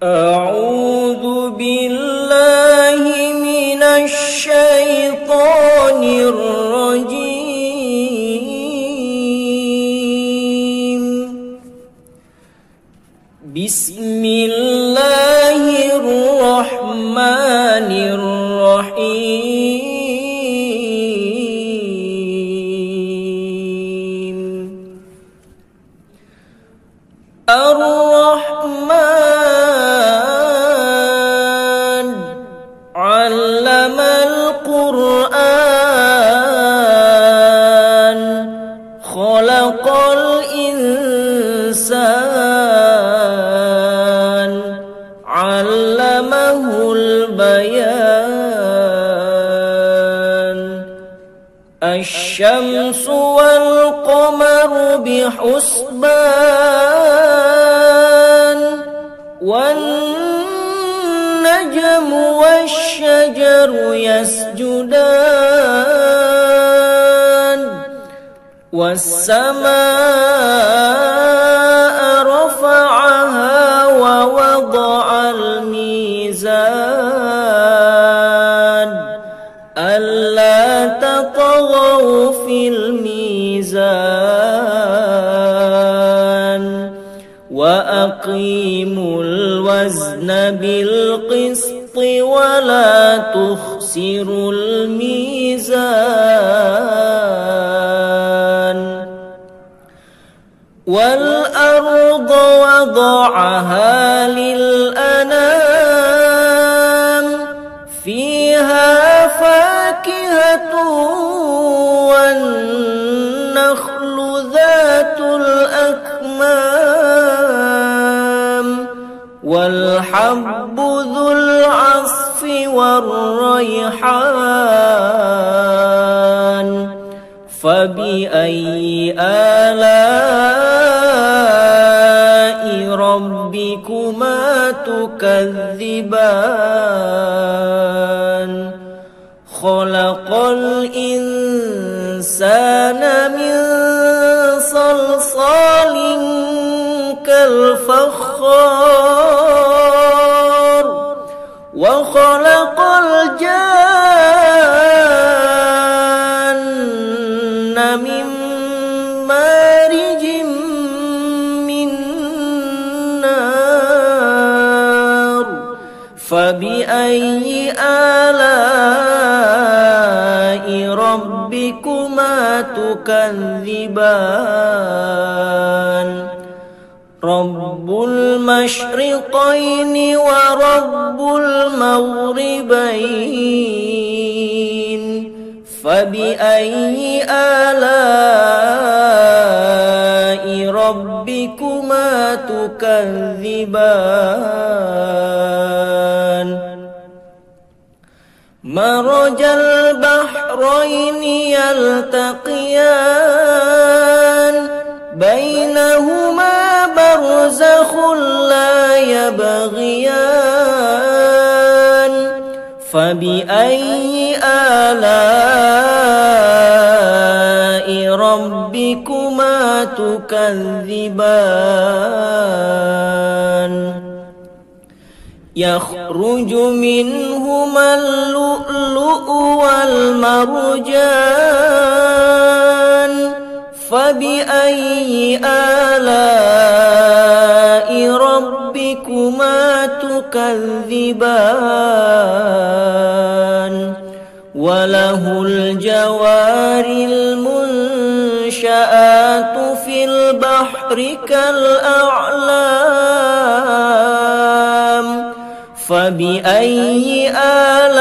أعوذ بالله من الشيطان الرجيم. بسم الله الرحمن الرحيم. الرحمن علم القرآن خلق الإنسان علمه البيان. الشمس والقمر بحسبان والنجم والشجر يسجدان. والسماء رفعها ووضع الميزان ألا تطغوا في الميزان وأقيموا الوزن بالقسط ولا تخسروا الميزان. والأرض وضعها للأنام فيها فاكهة والنخل ذات الأكمام والحب ذو العصف والريحان. فبأي آلاء ربكما تكذبان. خلق الإنسان من صلصال كالفخار وخلق الجان من مارج من نار. فبأي آلاء ربكما تكذبان. رب المشرقين ورب المغربين. فبأي آلاء ربكما تكذبان. مرج البحرين يلتقيان بينهما برزخ لا يبغيان. فبأي آلاء ربكما تكذبان. يخرج منهما اللؤلؤ والمرجان. فبأي آلاء ربكما تكذبان. وله الجوار المنشآت في البحر كالأعلام. فبأي آلاء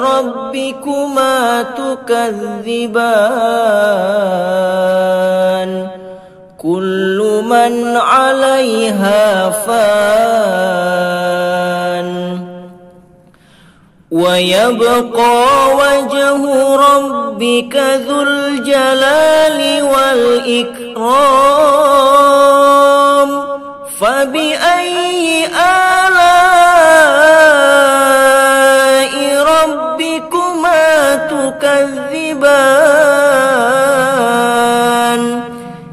ربكما تكذبان. كل من عليها فان ويبقى وجه ربك ذو الجلال والإكرام. فبأي آلاء ربكما تكذبان.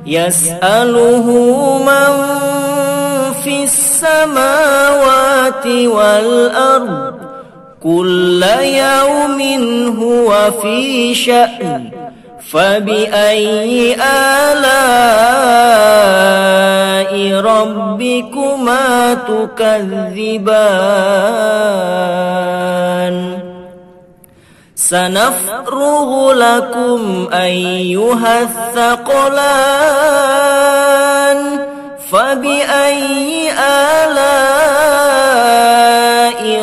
يسأله من السماوات والأرض كل يوم هو في شأن فبأي آلاء ربكما تكذبان سنفرغ لكم أيها الثقلان فبأي آلاء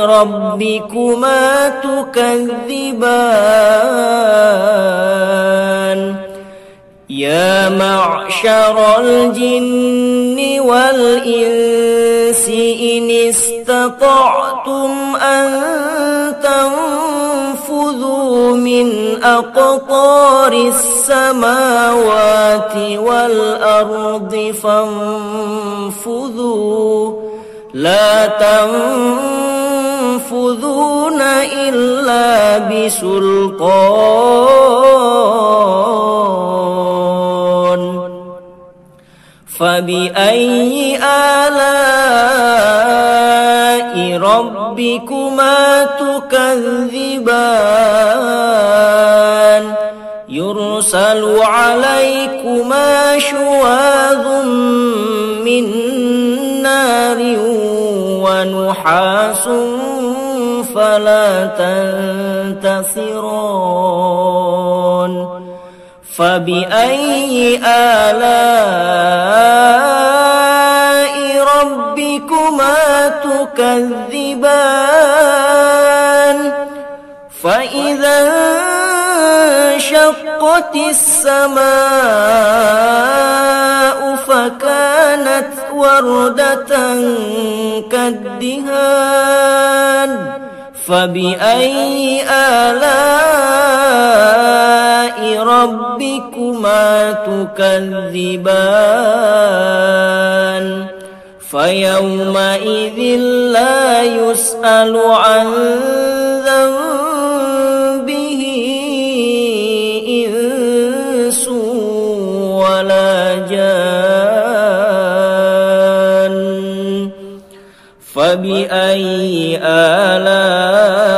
ربكما تكذبان يا معشر الجن والإنس إن استطعتم أن تنفذوا من أقطار السماوات والأرض فانفذوا لا تنفذون إلا بسلطان فبأي آلاء ربكما تكذبان يرسل عليكما شواظ من نار ونحاس فلا تنتصران فبأي آلاء ربكما تكذبان فإذا انشقت السماء فكانت وردة كالدهان فبأي آلاء ربكما تكذبان فيومئذ لا يسأل عن ذنبه إنس ولا جان فبأي آلاء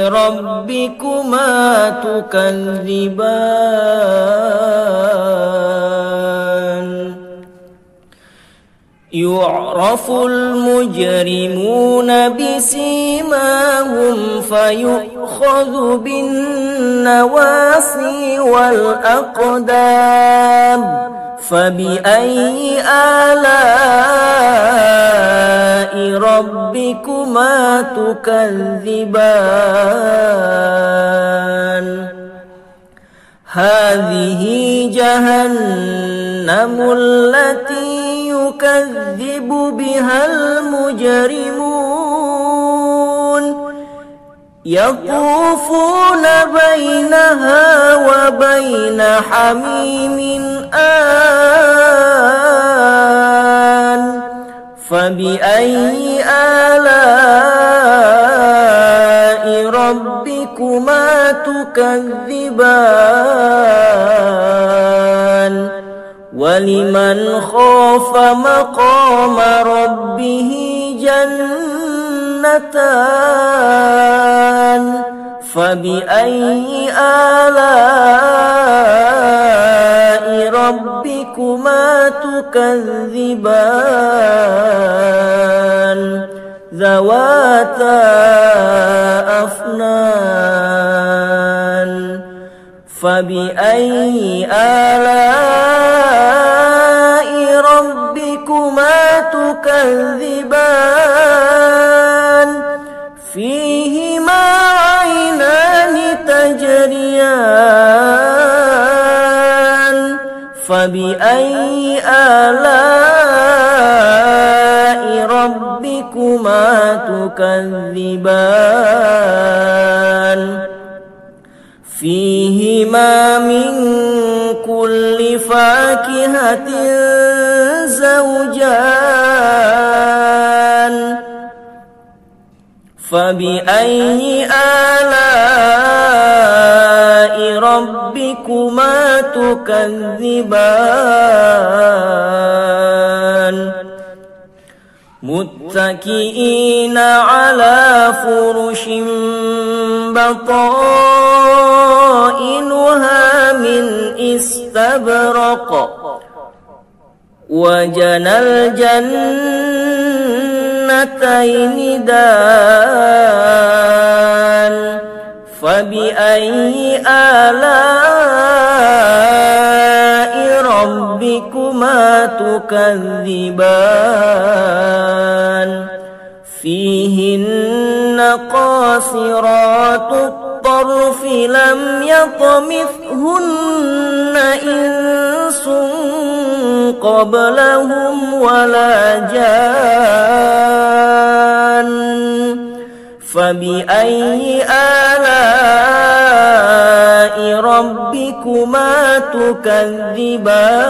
ربكما تكذبان يعرف المجرمون بسيماهم فيؤخذ بالنواصي والأقدام فبأي آلاء ربكما تكذبان هذه جهنم التي يكذب بها المجرمون يطوفون بينها وبين حميم آن فبأي آلاء ربكما تكذبان ولمن خاف مقام ربه جنتان فبأي آلاء ربكما تكذبان ذواتا أفنان فبأي آلاء ربكما تكذبان فيهما عينان تجريان فبأي آلاء ربكما تكذبان فيهما من كل فاكهة زوجان فبأي آلاء ربكما تكذبان متكئين على فرش بطائنها من استبرق وجنى الجنتين دان فبأي آلاء ربكما تكذبان فيهن قاصرات الطرف لم يطمثهن إنس قبلهم ولا جان فبأي آلاء ربكما تكذبان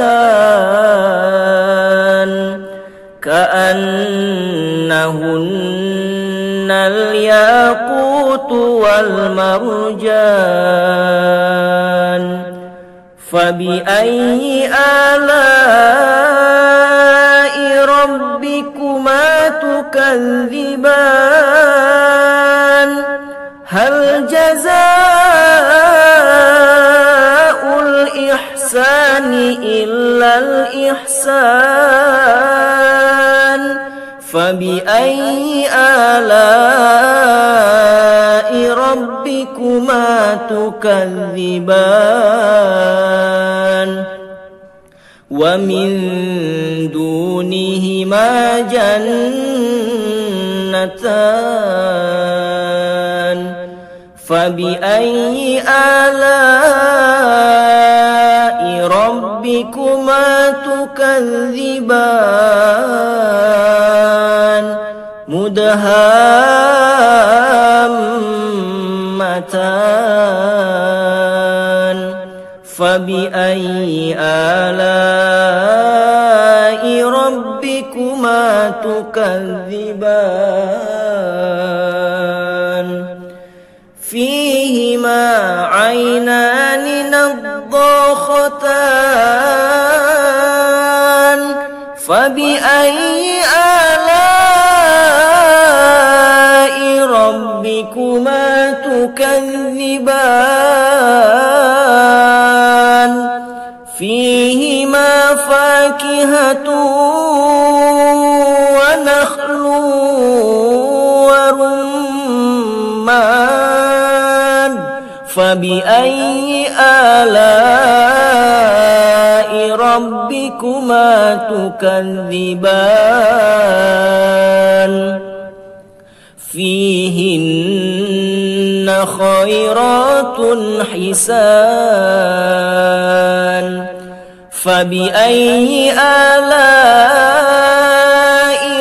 كأنهن الياقوت والمرجان فبأي آلاء ربكما تكذبان هل جزاء الإحسان إلا الإحسان فبأي آلاء ربكما تكذبان ومن دونهما جنتان فبأي آلاء ربكما تكذبان مدهامتان فبأي آلاء ربكما تكذبان فيهما عينان نضاختان فبأي آلاء ربكما تكذبان فيهما فاكهة ونخل ورمان فبأي آلاء ربكما تكذبان فيهن خيرات حسان فبأي آلاء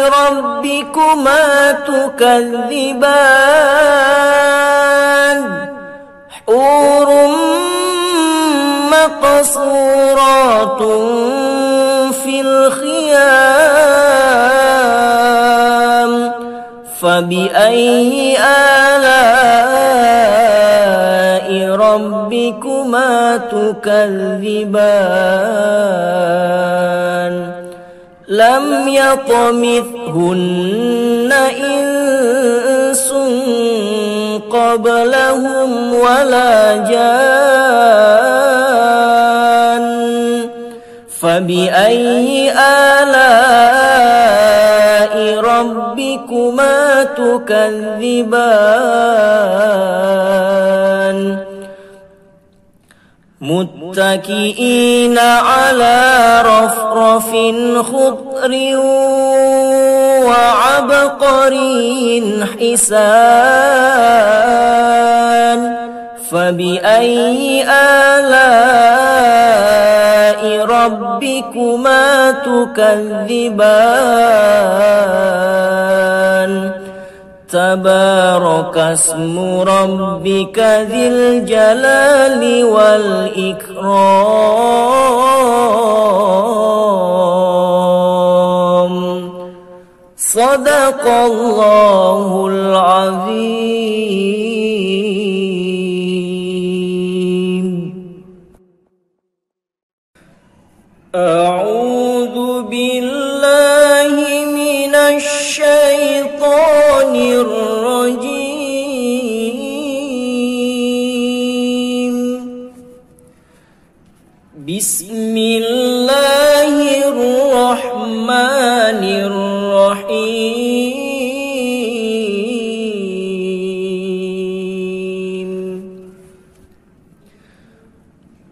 ربكما تكذبان حور مقصورات في الخيام فبأي آلاء ربكما تكذبان لم يطمثهن إنس قبلهم ولا جان فبأي آلاء ربكما تكذبان متكئين على رفرف خضر وعبقري حسان فبأي آلاء ربكما تكذبان تبارك اسم ربك ذي الجلال والإكرام صدق الله العظيم. أعوذ بالله من الشيطان الرجيم. بسم الله الرحمن الرحيم.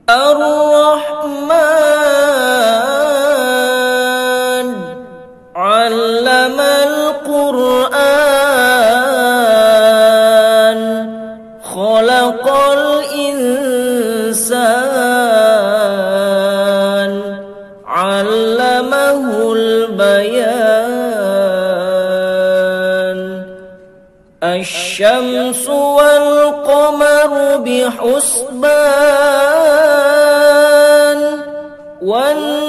الرحمن علم القرآن خلق الإنسان علمه البيان. الشمس والقمر بحسبان والنجم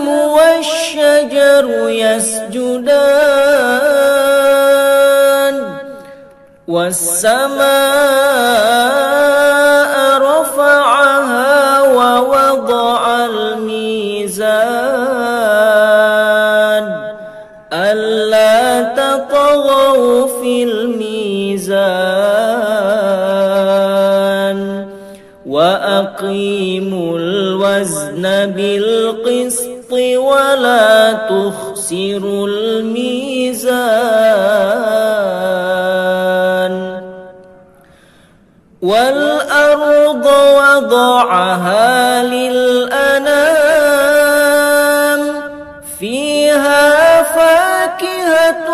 والشجر يسجدان. والسماء رفعها ووضع الميزان ألا تطغوا في الميزان وأقيموا الوزن بالقسط ولا تخسروا الميزان. والأرض وضعها للأنام فيها فاكهة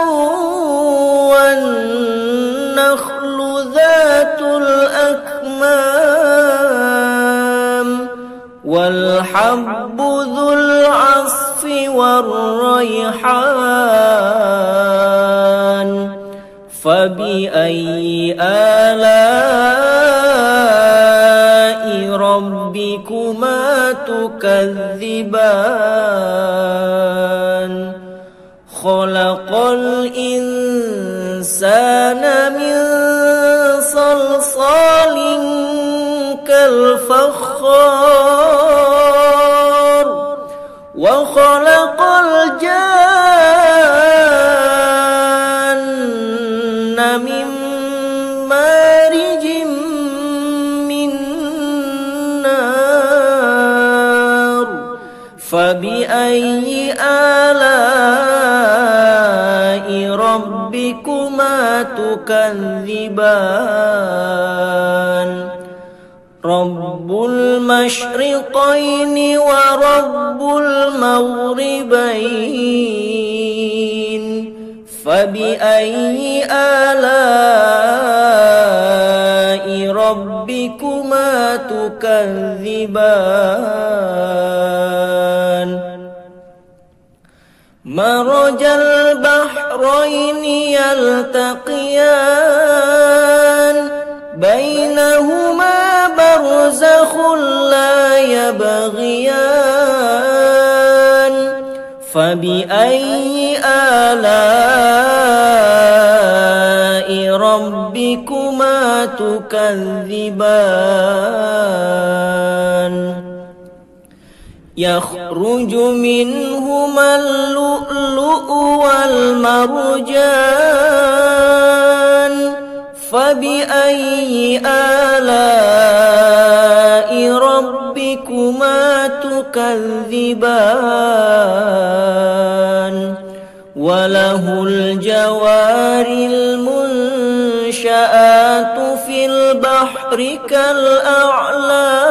والنخل ذات الأكمام والحب ذو العصف والريحان. فبأي آلاء ربكما تكذبان. خلق الإنسان من صلصال كالفخار وخلق الجان من مارج من نار. فبأي آلاء ربكما تكذبان. رب المشرقين ورب المغربين. فبأي آلاء ربكما تكذبان. مرج البحرين يلتقيان بينهما برزخ لا يبغيان. فبأي آلاء ربكما تكذبان. يخرج منهما اللؤلؤ والمرجان. فبأي آلاء ربكما تكذبان. وله الجوار المنشآت في البحر كالأعلام.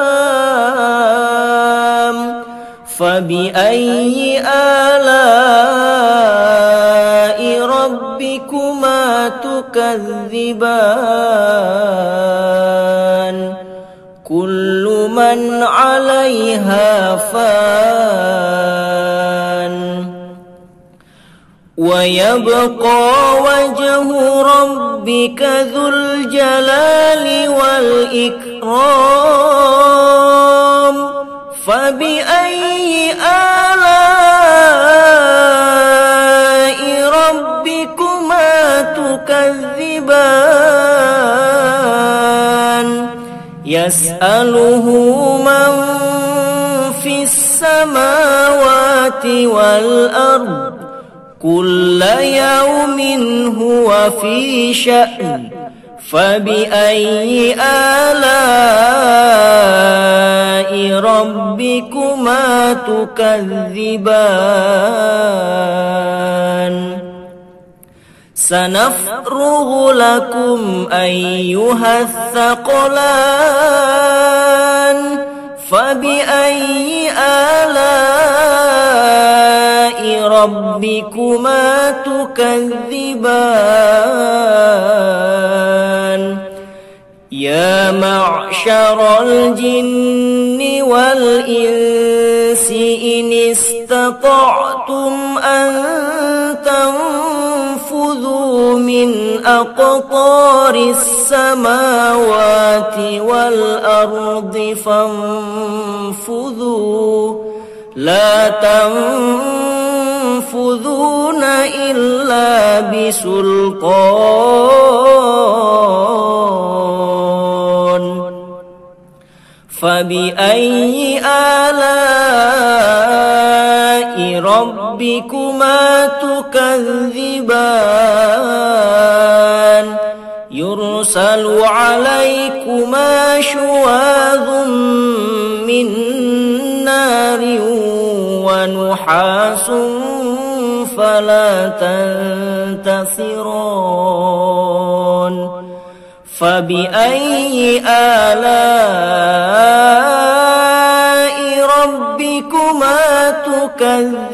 فبأي آلاء ربكما تكذبان. كل من عليها فان ويبقى وجه ربك ذو الجلال والإكرام. فبأي آلاء ربكما تكذبان. يسأله من في السماوات والأرض كل يوم هو في شأن فبأي آلاء ربكما تكذبان سنفرغ لكم أيها الثقلان فبأي آلاء ربكما تكذبان يا معشر الجن والإنس إن استطعتم أن تنفذوا من أقطار السماوات والأرض فانفذوا لا تنفذون إلا بسلطان فبأي آلاء ربكما تكذبان يرسل عليكما شواظ من نار ونحاس فلا تنتصران فبأي آلاء ربكما تكذبان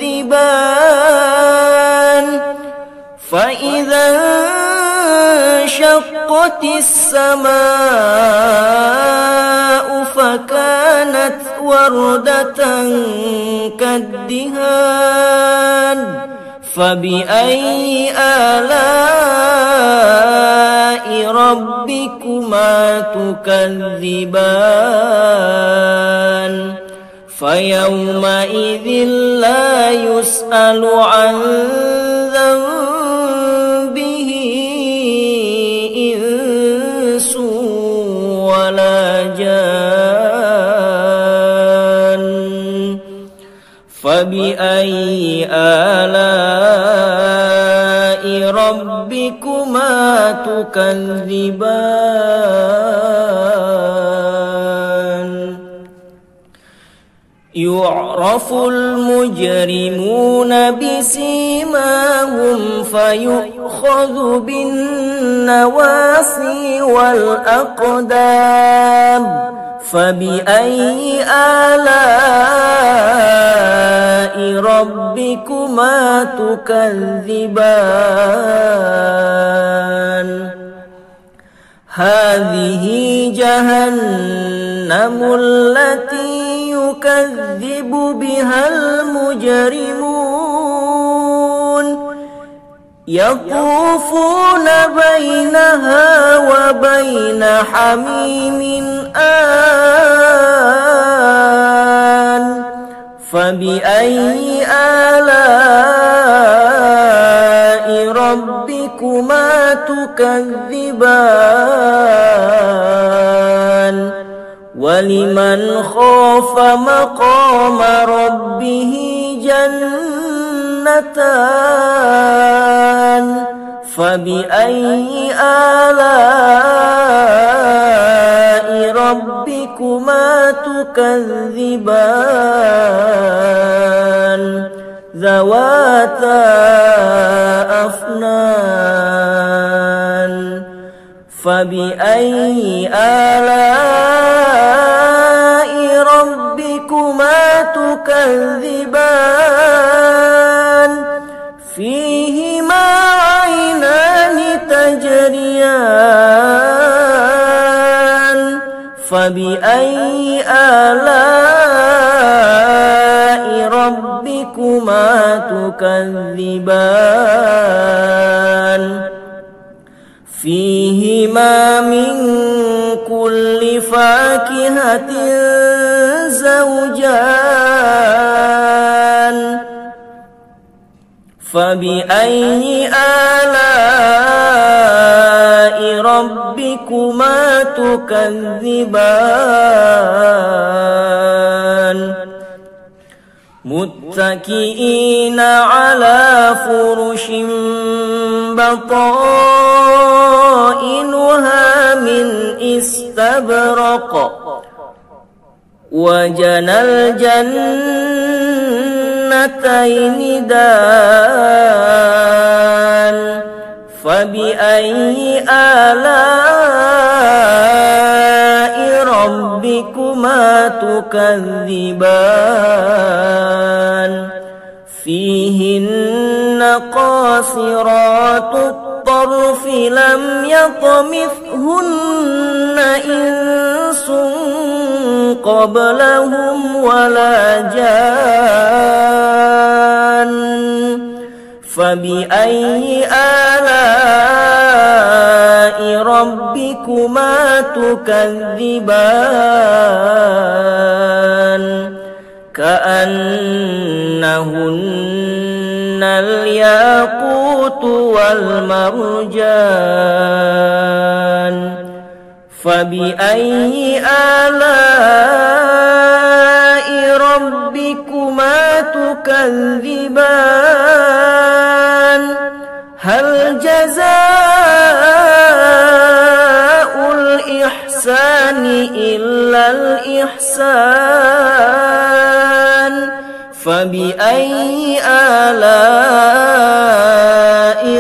فإذا انشقت السماء فكانت وردة كالدهان فبأي آلاء ربكما تكذبان فيومئذ لا يسأل عن ذنبه إنس ولا جان فبأي آلاء ربكما تكذبان يعرف المجرمون بسيماهم فيؤخذ بالنواصي والأقدام فبأي آلاء ربكما تكذبان هذه جهنم التي يكذب بها المجرمون يطوفون بينها وبين حميم آن فبأي آلاء ربكما تكذبان ولمن خاف مقام ربه جنتان فبأي آلاء ربكما تكذبان ذواتا أفنان فبأي آلاء ربكما تكذبان فيهما عينان تجريان فبأي آلاء ربكما تكذبان فيهما من كل فاكهة زوجان فبأي آلاء ربكما تكذبان متكئين على فرش بطائنها من استبرق وجنى الجنتين دان فبأي آلاء ربكما تكذبان فيهن قاصرات الطرف لم يطمثهن إنس قبلهم ولا جان فبأي آلاء ربكما تكذبان كأنهن الياقوت والمرجان فبأي آلاء ربكما تكذبان هل جزاء الإحسان إلا الإحسان فبأي آلاء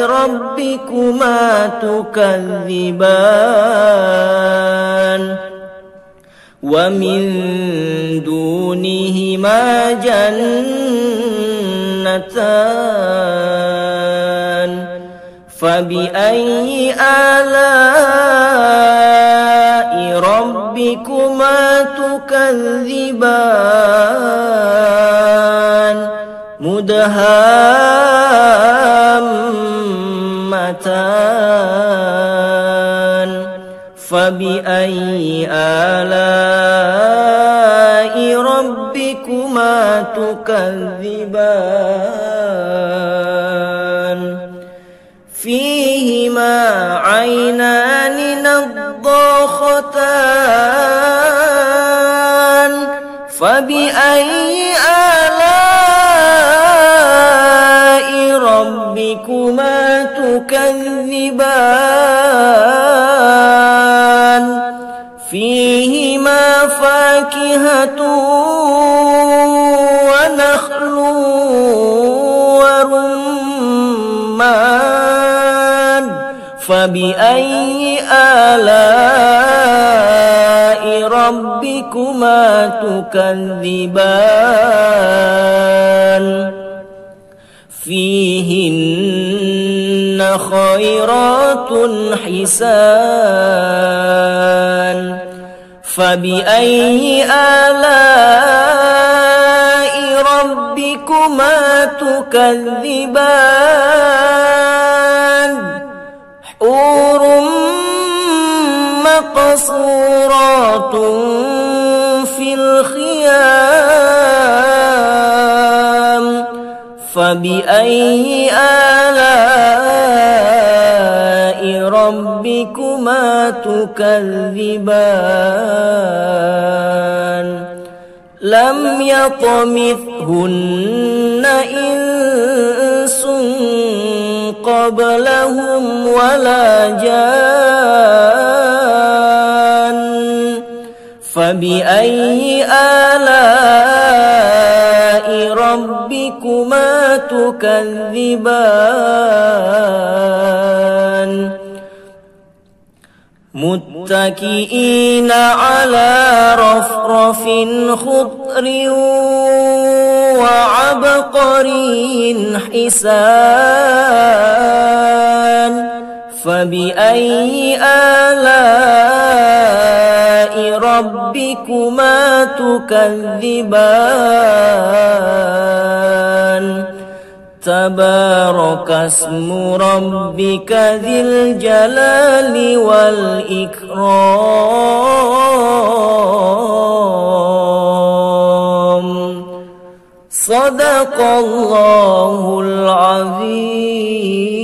ربكما تكذبان ومن دونهما جنتان فبأي آلاء ربكما تكذبان مدهامتان فبأي آلاء ربكما تكذبان فيهما عينان نضاختان فبأي آلاء ربكما تكذبان فيهما فاكهة ونخل ورمان فبأي آلاء ربكما تكذبان فيهن خيرات حسان فبأي آلاء ربكما تكذبان حور مقصورات في الخيام فبأي آلاء ربكما تكذبان لم يطمثهن إنس قبلهم ولا جان فبأي آلاء ربكما تكذبان متكئين على رفرف خضر وعبقري حسان فبأي آلاء ربكما تكذبان تبارك اسم ربك ذي الجلال والإكرام صدق الله العظيم.